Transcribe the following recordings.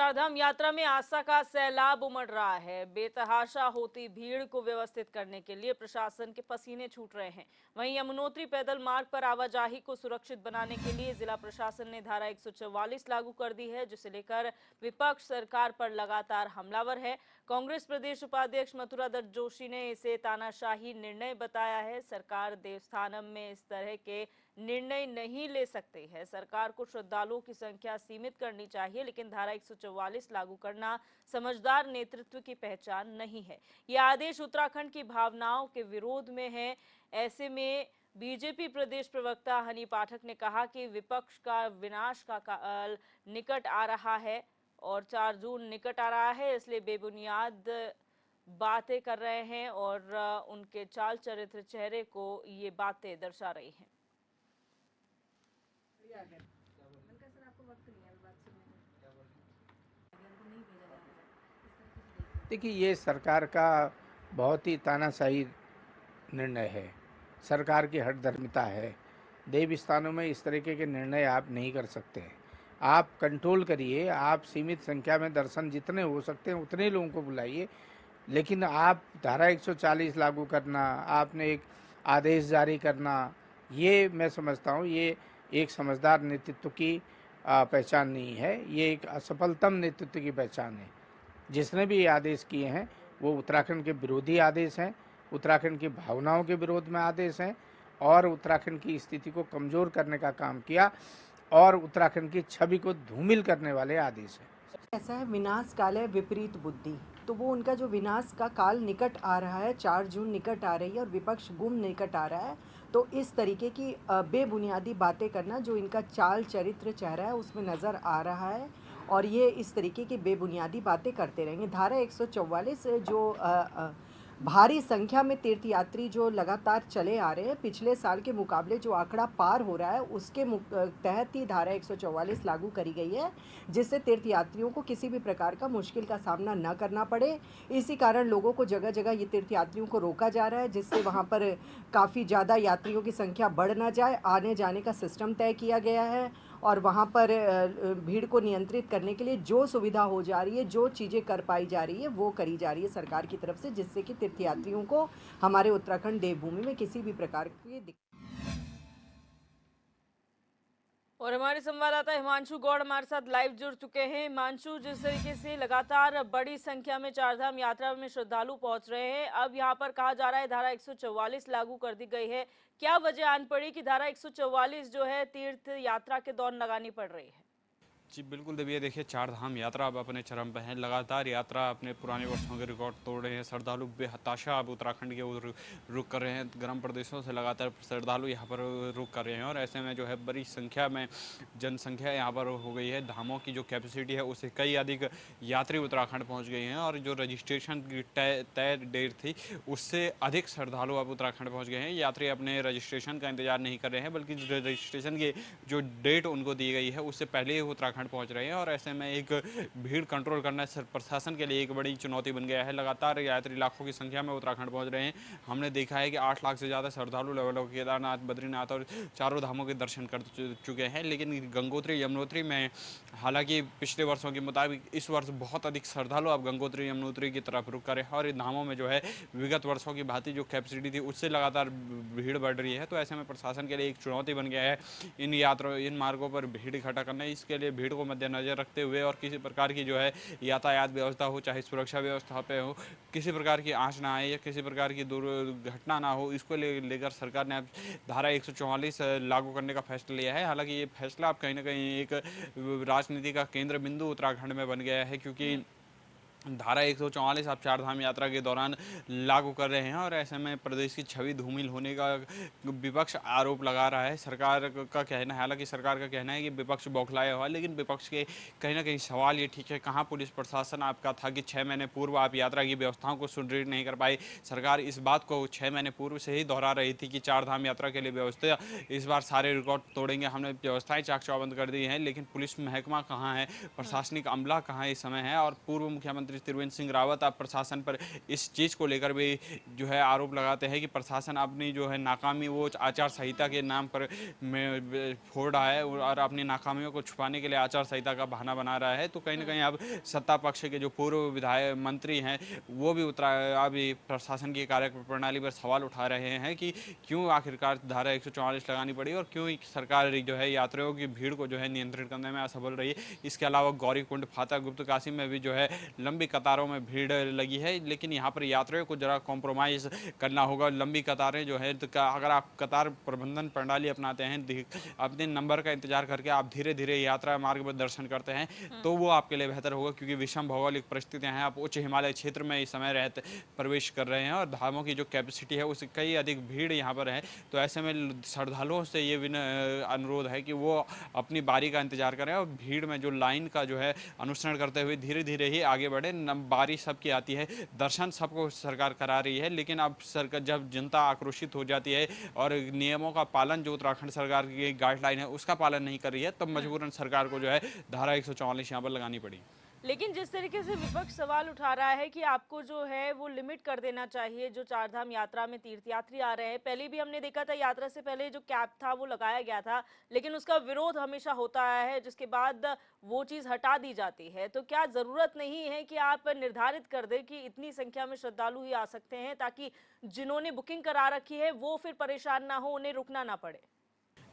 चारधाम यात्रा में आस्था का सैलाब उमड़ रहा है। बेतहाशा होती भीड़ को व्यवस्थित करने के लिए प्रशासन के पसीने छूट रहे हैं। वहीं यमुनोत्री पैदल मार्ग पर आवाजाही को सुरक्षित बनाने के लिए जिला प्रशासन ने धारा 144 लागू कर दी है, जिसे लेकर विपक्ष सरकार पर लगातार हमलावर है। कांग्रेस प्रदेश उपाध्यक्ष मथुरा दत्त जोशी ने इसे तानाशाही निर्णय बताया है। सरकार देवस्थानम में इस तरह के निर्णय नहीं ले सकती है। सरकार को श्रद्धालुओं की संख्या सीमित करनी चाहिए, लेकिन धारा 144 लागू करना समझदार नेतृत्व की पहचान नहीं है। यह आदेश उत्तराखंड की भावनाओं के विरोध में है। ऐसे में बीजेपी प्रदेश प्रवक्ता हनी पाठक ने कहा कि विपक्ष का विनाश का काल निकट आ रहा है और 4 जून निकट आ रहा है, इसलिए बेबुनियाद बातें कर रहे हैं और उनके चाल चरित्र चेहरे को ये बातें दर्शा रही हैं। देखिए, ये सरकार का बहुत ही तानाशाही निर्णय है। सरकार की हठधर्मिता है। देव स्थानों में इस तरीके के निर्णय आप नहीं कर सकते हैं। आप कंट्रोल करिए, आप सीमित संख्या में दर्शन जितने हो सकते हैं उतने लोगों को बुलाइए, लेकिन आप धारा 140 लागू करना, आपने एक आदेश जारी करना, ये मैं समझता हूँ ये एक समझदार नेतृत्व की पहचान नहीं है। ये एक असफलतम नेतृत्व की पहचान है। जिसने भी ये आदेश किए हैं वो उत्तराखंड के विरोधी आदेश हैं, उत्तराखंड की भावनाओं के विरोध में आदेश हैं और उत्तराखंड की स्थिति को कमज़ोर करने का काम किया और उत्तराखंड की छवि को धूमिल करने वाले आदेश हैं। ऐसा है, विनाश काल है विपरीत बुद्धि। तो वो उनका जो विनाश का काल निकट आ रहा है, 4 जून निकट आ रही है और विपक्ष गुम निकट आ रहा है, तो इस तरीके की बेबुनियादी बातें करना जो इनका चाल चरित्र चेहरा है उसमें नज़र आ रहा है और ये इस तरीके की बेबुनियादी बातें करते रहेंगे। धारा 144 जो भारी संख्या में तीर्थयात्री जो लगातार चले आ रहे हैं, पिछले साल के मुकाबले जो आंकड़ा पार हो रहा है उसके तहत ही धारा 144 लागू करी गई है, जिससे तीर्थयात्रियों को किसी भी प्रकार का मुश्किल का सामना न करना पड़े। इसी कारण लोगों को जगह जगह ये तीर्थयात्रियों को रोका जा रहा है, जिससे वहाँ पर काफ़ी ज़्यादा यात्रियों की संख्या बढ़ ना जाए। आने जाने का सिस्टम तय किया गया है और वहाँ पर भीड़ को नियंत्रित करने के लिए जो सुविधा हो जा रही है, जो चीज़ें कर पाई जा रही है वो करी जा रही है सरकार की तरफ से, जिससे कि तीर्थयात्रियों को हमारे उत्तराखंड देवभूमि में किसी भी प्रकार की और हमारे संवाददाता हिमांशु गौड़ हमारे साथ लाइव जुड़ चुके हैं। हिमांशु, जिस तरीके से लगातार बड़ी संख्या में चारधाम यात्रा में श्रद्धालु पहुंच रहे हैं, अब यहां पर कहा जा रहा है धारा 144 लागू कर दी गई है। क्या वजह आन पड़ी कि धारा 144 जो है तीर्थ यात्रा के दौरान लगानी पड़ रही है? जी बिल्कुल देविया, देखिए चारधाम यात्रा अब अपने चरम पे है। लगातार यात्रा अपने पुराने वर्षों के रिकॉर्ड तोड़ रहे हैं। श्रद्धालु बेहताशा अब उत्तराखंड के ओर रुख कर रहे हैं। गर्म प्रदेशों से लगातार श्रद्धालु यहाँ पर रुख कर रहे हैं और ऐसे में जो है बड़ी संख्या में जनसंख्या यहाँ पर हो गई है। धामों की जो कैपेसिटी है उससे कई अधिक यात्री उत्तराखंड पहुँच गए हैं और जो रजिस्ट्रेशन की तय डेट थी उससे अधिक श्रद्धालु अब उत्तराखंड पहुँच गए हैं। यात्री अपने रजिस्ट्रेशन का इंतजार नहीं कर रहे हैं, बल्कि रजिस्ट्रेशन की जो डेट उनको दी गई है उससे पहले ही उत्तराखंड पहुंच रहे हैं और ऐसे में एक भीड़ कंट्रोल करना प्रशासन के लिए एक बड़ी चुनौती बन गया है। लगातार यात्री लाखों की संख्या में उत्तराखंड पहुंच रहे हैं। हमने देखा है कि 8 लाख से ज़्यादा श्रद्धालु लेवल केदारनाथ, बद्रीनाथ और चारों धामों के दर्शन कर चुके हैं। लेकिन गंगोत्री यमुनोत्री में हालांकि पिछले वर्षों के मुताबिक इस वर्ष बहुत अधिक श्रद्धालु अब गंगोत्री यमुनोत्री की तरफ रुक कर और इन धामों में जो है विगत वर्षों की भांति जो कैपेसिटी थी उससे लगातार भीड़ बढ़ रही है। तो ऐसे में प्रशासन के लिए एक चुनौती बन गया है इन मार्गों पर भीड़ इकट्ठा करना। इसके लिए भीड़ को मद्देनजर रखते हुए और किसी प्रकार की जो है यातायात व्यवस्था हो, चाहे सुरक्षा व्यवस्था पे हो, किसी प्रकार की आंच ना आए या किसी प्रकार की दुर्घटना ना हो, इसको लेकर सरकार ने अब धारा 144 लागू करने का फैसला लिया है। हालांकि ये फैसला अब कहीं ना कहीं एक राजनीति का केंद्र बिंदु उत्तराखंड में बन गया है, क्योंकि धारा 144 आप चारधाम यात्रा के दौरान लागू कर रहे हैं और ऐसे में प्रदेश की छवि धूमिल होने का विपक्ष आरोप लगा रहा है। सरकार का कहना है, हालांकि सरकार का कहना है कि विपक्ष बौखलाया हुआ है, लेकिन विपक्ष के कहीं ना कहीं सवाल ये ठीक है, कहाँ पुलिस प्रशासन आपका था कि 6 महीने पूर्व आप यात्रा की व्यवस्थाओं को सुदृढ़ नहीं कर पाए। सरकार इस बात को 6 महीने पूर्व से ही दोहरा रही थी कि चारधाम यात्रा के लिए व्यवस्था इस बार सारे रिकॉर्ड तोड़ेंगे, हमने व्यवस्थाएं चाक चौबंद कर दी हैं। लेकिन पुलिस महकमा कहाँ है, प्रशासनिक अमला कहाँ इस समय है और पूर्व मुख्यमंत्री मुख्यमंत्री त्रिवेंद्र सिंह रावत अब प्रशासन पर इस चीज़ को लेकर भी जो है आरोप लगाते हैं कि प्रशासन अपनी जो है नाकामी वो आचार संहिता के नाम पर में फोड़ रहा है और अपनी नाकामियों को छुपाने के लिए आचार संहिता का बहाना बना रहा है। तो कहीं ना कहीं अब सत्ता पक्ष के जो पूर्व विधायक मंत्री हैं वो भी अभी प्रशासन की कार्य प्रणाली पर सवाल उठा रहे हैं कि क्यों आखिरकार धारा 144 लगानी पड़ी और क्यों सरकार जो है यात्रियों की भीड़ को जो है नियंत्रित करने में असफल रही है। इसके अलावा गौरीकुंड, फाता, गुप्तकाशी में भी जो है लंबी कतारों में भीड़ लगी है, लेकिन यहाँ पर यात्रियों को जरा कॉम्प्रोमाइज़ करना होगा। लंबी कतारें जो है तो अगर आप कतार प्रबंधन प्रणाली अपनाते हैं, अपने नंबर का इंतजार करके आप धीरे धीरे यात्रा मार्ग पर दर्शन करते हैं तो वो आपके लिए बेहतर होगा, क्योंकि विषम भौगोलिक परिस्थितियाँ हैं। आप उच्च हिमालय क्षेत्र में इस समय रहते प्रवेश कर रहे हैं और धामों की जो कैपेसिटी है उससे कई अधिक भीड़ यहाँ पर है। तो ऐसे में श्रद्धालुओं से ये अनुरोध है कि वो अपनी बारी का इंतजार करें और भीड़ में जो लाइन का जो है अनुसरण करते हुए धीरे धीरे ही आगे बढ़े। बारी सबकी आती है, दर्शन सबको सरकार करा रही है, लेकिन अब सरकार जब जनता आक्रोशित हो जाती है और नियमों का पालन जो उत्तराखंड सरकार की गाइडलाइन है उसका पालन नहीं कर रही है, तब मजबूरन सरकार को जो है धारा 144 यहाँ पर लगानी पड़ी। लेकिन जिस तरीके से विपक्ष सवाल उठा रहा है कि आपको जो है वो लिमिट कर देना चाहिए, जो चारधाम यात्रा में तीर्थयात्री आ रहे हैं, पहले भी हमने देखा था यात्रा से पहले जो कैप था वो लगाया गया था, लेकिन उसका विरोध हमेशा होता आया है, जिसके बाद वो चीज़ हटा दी जाती है। तो क्या ज़रूरत नहीं है कि आप निर्धारित कर दें कि इतनी संख्या में श्रद्धालु ही आ सकते हैं, ताकि जिन्होंने बुकिंग करा रखी है वो फिर परेशान ना हो, उन्हें रुकना ना पड़े?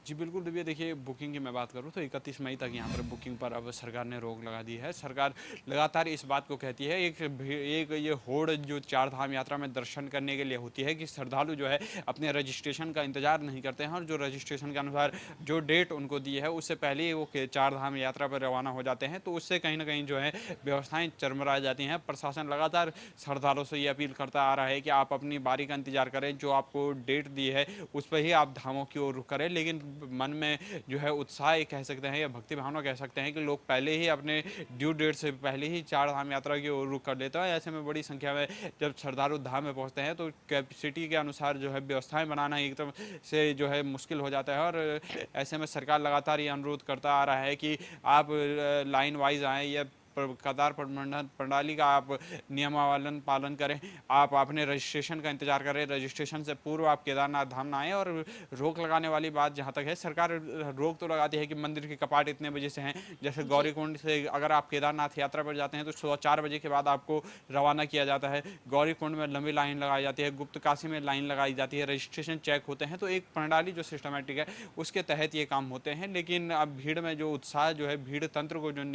जी बिल्कुल दिव्या, देखिए बुकिंग की मैं बात करूँ तो 31 मई तक यहाँ पर बुकिंग पर अब सरकार ने रोक लगा दी है। सरकार लगातार इस बात को कहती है, एक ये होड़ जो चार धाम यात्रा में दर्शन करने के लिए होती है कि श्रद्धालु जो है अपने रजिस्ट्रेशन का इंतजार नहीं करते हैं और जो रजिस्ट्रेशन के अनुसार जो डेट उनको दी है उससे पहले ही वो चार धाम यात्रा पर रवाना हो जाते हैं। तो उससे कहीं ना कहीं जो है व्यवस्थाएँ चरमरा जाती हैं। प्रशासन लगातार श्रद्धालुओं से ये अपील करता आ रहा है कि आप अपनी बारी का इंतजार करें, जो आपको डेट दी है उस पर ही आप धामों की ओर रुख करें। लेकिन मन में जो है उत्साह कह सकते हैं या भक्ति भावना कह सकते हैं कि लोग पहले ही अपने ड्यू डेट से पहले ही चार धाम यात्रा की ओर रुख कर लेते हैं। ऐसे में बड़ी संख्या में जब श्रद्धालु धाम में पहुंचते हैं तो कैपेसिटी के अनुसार जो है व्यवस्थाएं बनाना एकदम से जो है मुश्किल हो जाता है। और ऐसे में सरकार लगातार ये अनुरोध करता आ रहा है कि आप लाइन वाइज आएँ या कतार प्रबंधन प्रणाली का आप नियमावलन पालन करें। आप अपने रजिस्ट्रेशन का इंतजार करें, रजिस्ट्रेशन से पूर्व आप केदारनाथ धाम ना आएँ। और रोक लगाने वाली बात जहाँ तक है, सरकार रोक तो लगाती है कि मंदिर के कपाट इतने बजे से हैं। जैसे गौरीकुंड से अगर आप केदारनाथ यात्रा पर जाते हैं तो सुबह 4 बजे के बाद आपको रवाना किया जाता है। गौरीकुंड में लंबी लाइन लगाई जाती है, गुप्तकाशी में लाइन लगाई जाती है, रजिस्ट्रेशन चेक होते हैं। तो एक प्रणाली जो सिस्टमेटिक है उसके तहत ये काम होते हैं। लेकिन अब भीड़ में जो उत्साह जो है, भीड़ तंत्र को जो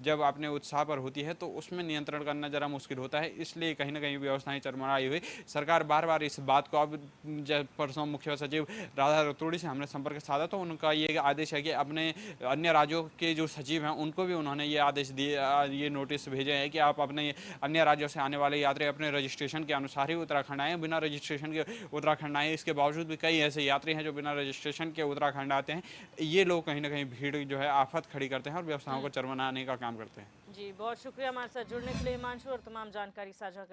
जब आपने उत्साह पर होती है तो उसमें नियंत्रण करना जरा मुश्किल होता है। इसलिए कहीं ना कहीं व्यवस्थाएं चरमराई हुई। सरकार बार बार इस बात को, अब जब परसों मुख्य सचिव राधा रतूड़ी से हमने संपर्क साधा तो उनका ये आदेश है कि अपने अन्य राज्यों के जो सचिव हैं उनको भी उन्होंने ये आदेश दिए, ये नोटिस भेजे हैं कि आप अपने अन्य राज्यों से आने वाले यात्री अपने रजिस्ट्रेशन के अनुसार ही उत्तराखंड आए, बिना रजिस्ट्रेशन के उत्तराखंड आए। इसके बावजूद भी कई ऐसे यात्री हैं जो बिना रजिस्ट्रेशन के उत्तराखंड आते हैं। ये लोग कहीं ना कहीं भीड़ जो है आफत खड़ी करते हैं और व्यवस्थाओं को चरमराने का काम करते हैं। जी बहुत शुक्रिया हमारे साथ जुड़ने के लिए हिमांशु, और तमाम जानकारी साझा करने